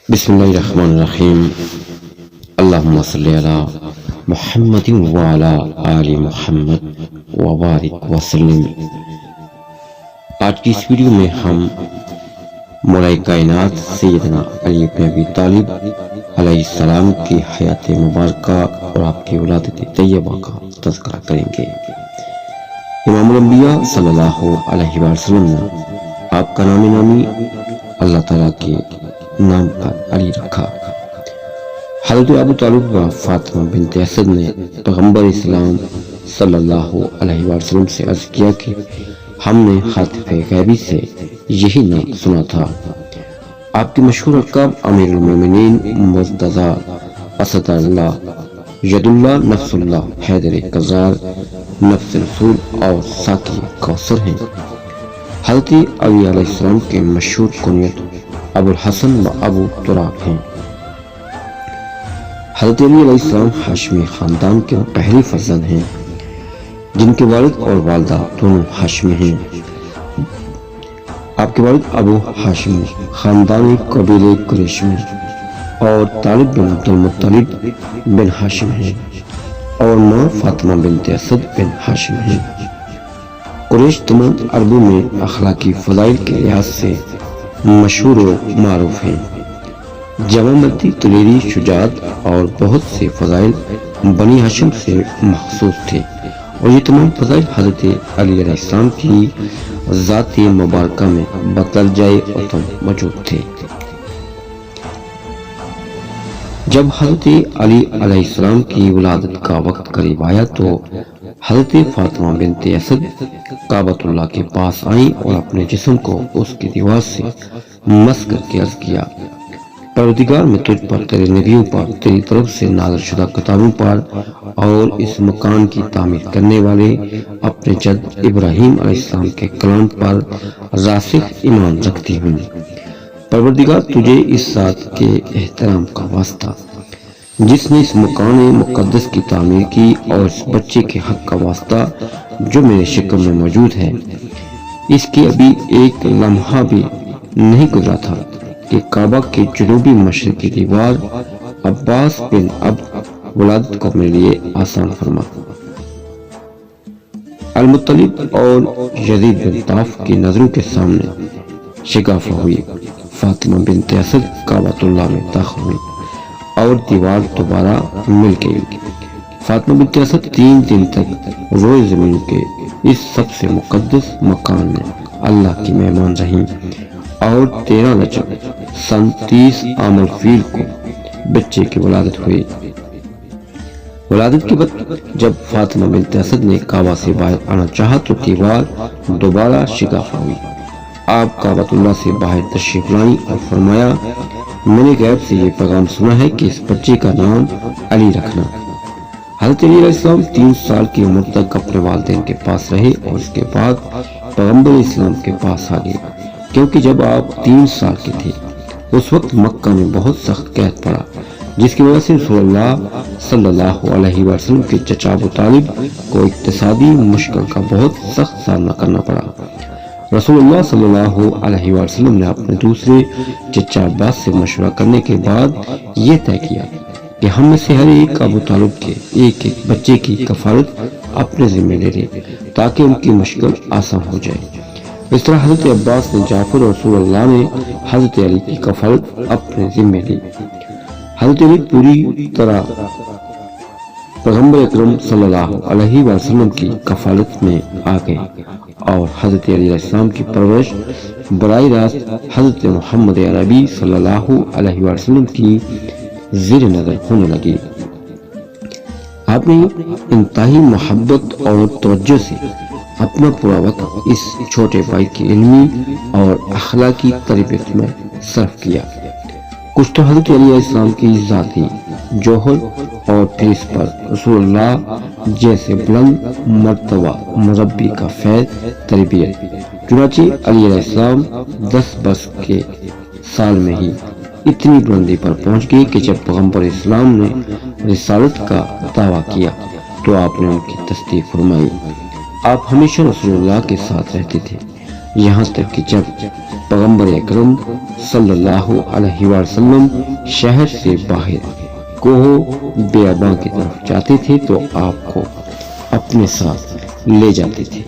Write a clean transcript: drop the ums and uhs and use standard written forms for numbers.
بسم اللہ الرحمن الرحیم۔ اللہم صلی علی محمد وعلی آل محمد وبارک وسلم۔ آج کی اس ویڈیو میں ہم مولا کائنات سیدنا علی بن ابی طالب علیہ السلام کی حیات مبارکہ اور آپ کی ولادت طیبہ کا تذکرہ کریں گے۔ امام الانبیاء صلی اللہ علیہ وسلم نے آپ کا نام نامی اللہ تعالیٰ کے نام پر علی رکھا۔ حضرت ابو طالب و فاطمہ بنت اسد نے پیغمبر اسلام صلی اللہ علیہ وسلم سے عرض کیا کہ ہم نے حاطف غیبی سے یہی نام سنا تھا۔ آپ کی مشہور القاب امیر المومنین، مرتضی، اسد اللہ، ید اللہ، نفس اللہ، حیدر کزار، نفس رسول اور ساقی کوثر ہیں۔ حضرت علی علیہ السلام کے مشہور کنیت ابو الحسن و ابو تراب ہیں۔ حضرت علی علیہ السلام ہاشمی خاندان کے پہلی فرزند ہیں، جن کے والد اور والدہ دونوں ہاشمی ہیں۔ آپ کے والد ابو ہاشم خاندان قبیلے قریش میں اور طالب بن عبد المطلب بن ہاشم ہیں، اور ماں فاطمہ بنت اسد بن ہاشم ہیں۔ قریش تمام عربوں میں اخلاقی فضائل کے لحاظ سے مشہور و معروف ہیں۔ جوان مردی، دلیری، شجاعت اور بہت سے فضائل بنی ہاشم سے مخصوص تھے، اور یہ تمام فضائل حضرت علی علیہ السلام کی ذات مبارکہ میں بترجائے اتم موجود تھے۔ جب حضرت علی علیہ السلام کی ولادت کا وقت قریب آیا تو حضرت فاطمہ بنت اسد کعبۃ اللہ کے پاس آئیں اور اپنے جسم کو اس کی دیوار سے مس کر کے عرض کیا، پروردگار میں تجھ پر، تیرے نبیوں پر، تیری طرف سے نازل شدہ کتابوں پر اور اس مکان کی تعمیر کرنے والے اپنے جد ابراہیم علیہ السلام کے کلام پر راسخ ایمان رکھتی ہوں۔ پروردگار تجھے اس ذات کے احترام کا واسطہ جس نے اس مکان مقدس کی تعمیر کی، اور اس بچے کے حق کا واسطہ جو میرے شکم میں موجود ہے، اس کی ابھی ایک لمحہ بھی نہیں گزرا تھا کہ کعبہ کے جنوبی مشرقی دیوار عباس بن عبد ولادت کو میرے لیے آسان فرما۔ المطلب اور یزید بن طاف کی نظروں کے سامنے شگافہ ہوئی۔ فاطمہ بنت اسد کعبۃ اللہ میں داخل ہوئی اور دیوار دوبارہ مل گئی۔ فاطمہ بنت اسد 3 دن تک روئے زمین کے اس سب سے مقدس مکان میں اللہ کی مہمان رہیں، اور 13 رجب سن 30 عام الفیل کو بچے کی ولادت ہوئی۔ ولادت کے بعد جب فاطمہ بنت اسد نے کعبہ سے باہر آنا چاہا تو دیوار دوبارہ شگافہ ہوئی۔ آپ کعبۃ اللہ سے باہر تشریف لائیں اور فرمایا، میں نے غیب سے یہ پیغام سنا ہے کہ اس بچے کا نام علی رکھنا۔ حضرت علی علیہ السلام 3 سال کی عمر تک اپنے والدین کے پاس رہے اور اس کے بعد پیغمبر اسلام کے پاس آ گئے، کیونکہ جب آپ 3 سال کے تھے اس وقت مکہ میں بہت سخت قحط پڑا، جس کی وجہ سے رسول اللہ صلی اللہ علیہ وسلم کے چچا ابو طالب کو اقتصادی مشکل کا بہت سخت سامنا کرنا پڑا۔ رسول اللہ صلی اللہ علیہ وسلم نے اپنے دوسرے چچا عباس سے مشورہ کرنے کے بعد یہ طے کیا کہ ہم میں سے ہر ایک ابو طالب کے ایک ایک بچے کی کفالت اپنے ذمہ لے لے تاکہ ان کی مشکل آسان ہو جائے۔ اس طرح حضرت عباس نے جعفر اور رسول اللہ نے حضرت علی کی کفالت اپنے ذمہ لی۔ حضرت علی پوری طرح پیغمبر اکرم صلی اللہ علیہ وسلم کی کفالت میں آ گئے، اور حضرت علی علیہ السلام کی پرورش براہ راست حضرت محمد عربی صلی اللہ علیہ وسلم کی زیر نظر ہونے لگی۔ آپ نے انتہائی محبت اور توجہ سے اپنا پورا وقت اس چھوٹے بھائی کی علمی اور اخلاقی تربیت میں صرف کیا۔ کچھ تو حضرت علی علیہ السلام کی ذاتی جوہر اور پھر اس پر رسول اللہ جیسے بلند مرتبہ مربی کا فیض تربیت۔ چنانچہ علی علیہ السلام 10 برس کے سال میں ہی اتنی بلندی پر پہنچ گئی کہ جب پیغمبر اسلام نے رسالت کا دعویٰ کیا تو آپ نے ان کی تصدیق فرمائی۔ آپ ہمیشہ رسول اللہ کے ساتھ رہتے تھے، یہاں تک کہ جب پیغمبر اکرم صلی اللہ علیہ وسلم شہر سے باہر کوہ بیاباں کی طرف جاتے تھے تو آپ کو اپنے ساتھ لے جاتے تھے۔